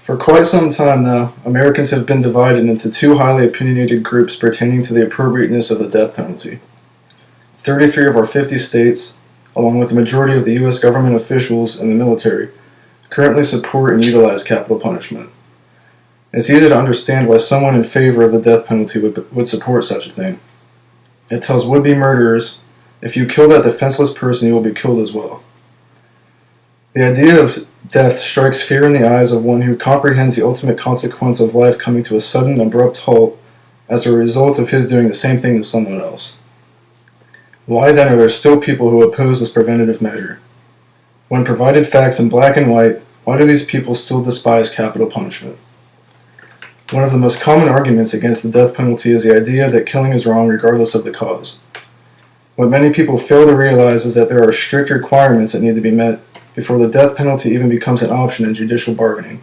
For quite some time now, Americans have been divided into two highly opinionated groups pertaining to the appropriateness of the death penalty. 33 of our 50 states, along with the majority of the U.S. government officials and the military, currently support and utilize capital punishment. It's easy to understand why someone in favor of the death penalty would support such a thing. It tells would-be murderers, if you kill that defenseless person, you will be killed as well. The idea of death strikes fear in the eyes of one who comprehends the ultimate consequence of life coming to a sudden, abrupt halt as a result of his doing the same thing to someone else. Why then are there still people who oppose this preventative measure? When provided facts in black and white, why do these people still despise capital punishment? One of the most common arguments against the death penalty is the idea that killing is wrong regardless of the cause. What many people fail to realize is that there are strict requirements that need to be met before the death penalty even becomes an option in judicial bargaining.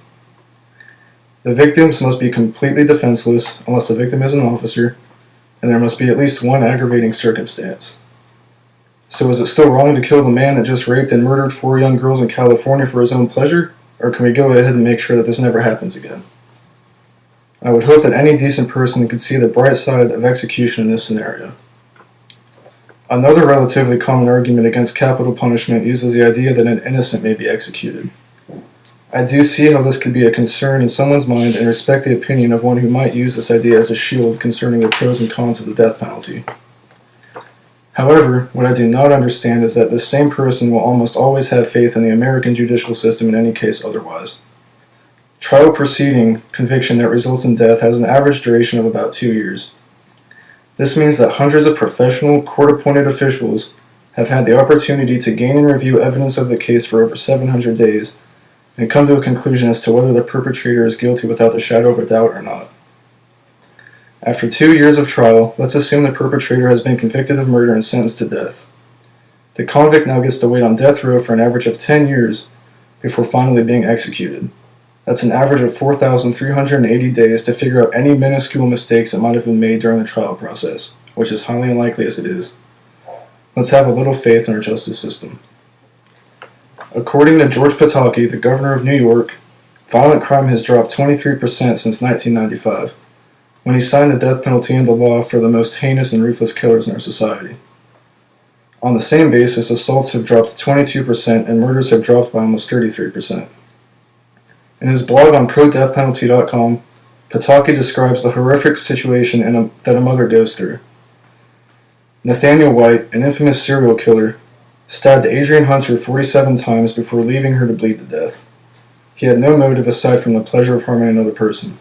The victims must be completely defenseless unless the victim is an officer, and there must be at least one aggravating circumstance. So is it still wrong to kill the man that just raped and murdered 4 young girls in California for his own pleasure, or can we go ahead and make sure that this never happens again? I would hope that any decent person could see the bright side of execution in this scenario. Another relatively common argument against capital punishment uses the idea that an innocent may be executed. I do see how this could be a concern in someone's mind and respect the opinion of one who might use this idea as a shield concerning the pros and cons of the death penalty. However, what I do not understand is that this same person will almost always have faith in the American judicial system in any case otherwise. Trial proceeding conviction that results in death has an average duration of about 2 years. This means that hundreds of professional, court-appointed officials have had the opportunity to gain and review evidence of the case for over 700 days and come to a conclusion as to whether the perpetrator is guilty without the shadow of a doubt or not. After 2 years of trial, let's assume the perpetrator has been convicted of murder and sentenced to death. The convict now gets to wait on death row for an average of 10 years before finally being executed. That's an average of 4,380 days to figure out any minuscule mistakes that might have been made during the trial process, which is highly unlikely as it is. Let's have a little faith in our justice system. According to George Pataki, the governor of New York, violent crime has dropped 23% since 1995, when he signed the death penalty into law for the most heinous and ruthless killers in our society. On the same basis, assaults have dropped 22% and murders have dropped by almost 33%. In his blog on ProDeathPenalty.com, Pataki describes the horrific situation that a mother goes through. Nathaniel White, an infamous serial killer, stabbed Adrian Hunter 47 times before leaving her to bleed to death. He had no motive aside from the pleasure of harming another person.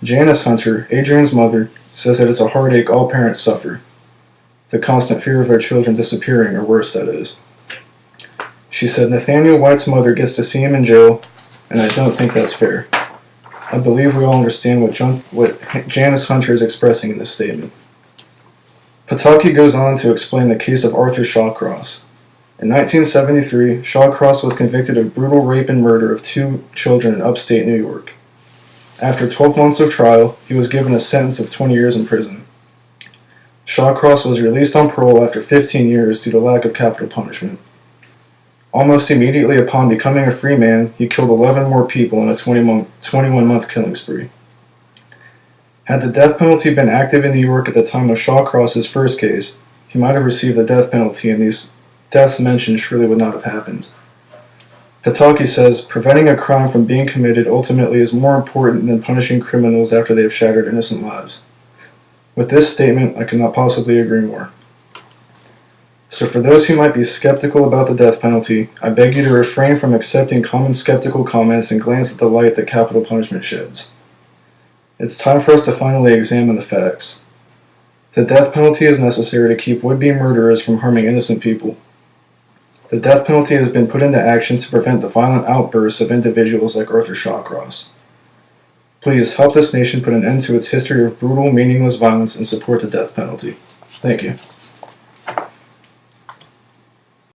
Janice Hunter, Adrian's mother, says that it's a heartache all parents suffer. The constant fear of their children disappearing, or worse, that is. She said Nathaniel White's mother gets to see him in jail, and I don't think that's fair. I believe we all understand what Janice Hunter is expressing in this statement. Pataki goes on to explain the case of Arthur Shawcross. In 1973, Shawcross was convicted of brutal rape and murder of 2 children in upstate New York. After 12 months of trial, he was given a sentence of 20 years in prison. Shawcross was released on parole after 15 years due to lack of capital punishment. Almost immediately upon becoming a free man, he killed 11 more people in a 21-month killing spree. Had the death penalty been active in New York at the time of Shawcross's first case, he might have received the death penalty, and these deaths mentioned surely would not have happened. Pataki says, preventing a crime from being committed ultimately is more important than punishing criminals after they have shattered innocent lives. With this statement, I cannot possibly agree more. So for those who might be skeptical about the death penalty, I beg you to refrain from accepting common skeptical comments and glance at the light that capital punishment sheds. It's time for us to finally examine the facts. The death penalty is necessary to keep would-be murderers from harming innocent people. The death penalty has been put into action to prevent the violent outbursts of individuals like Arthur Shawcross. Please help this nation put an end to its history of brutal, meaningless violence and support the death penalty. Thank you.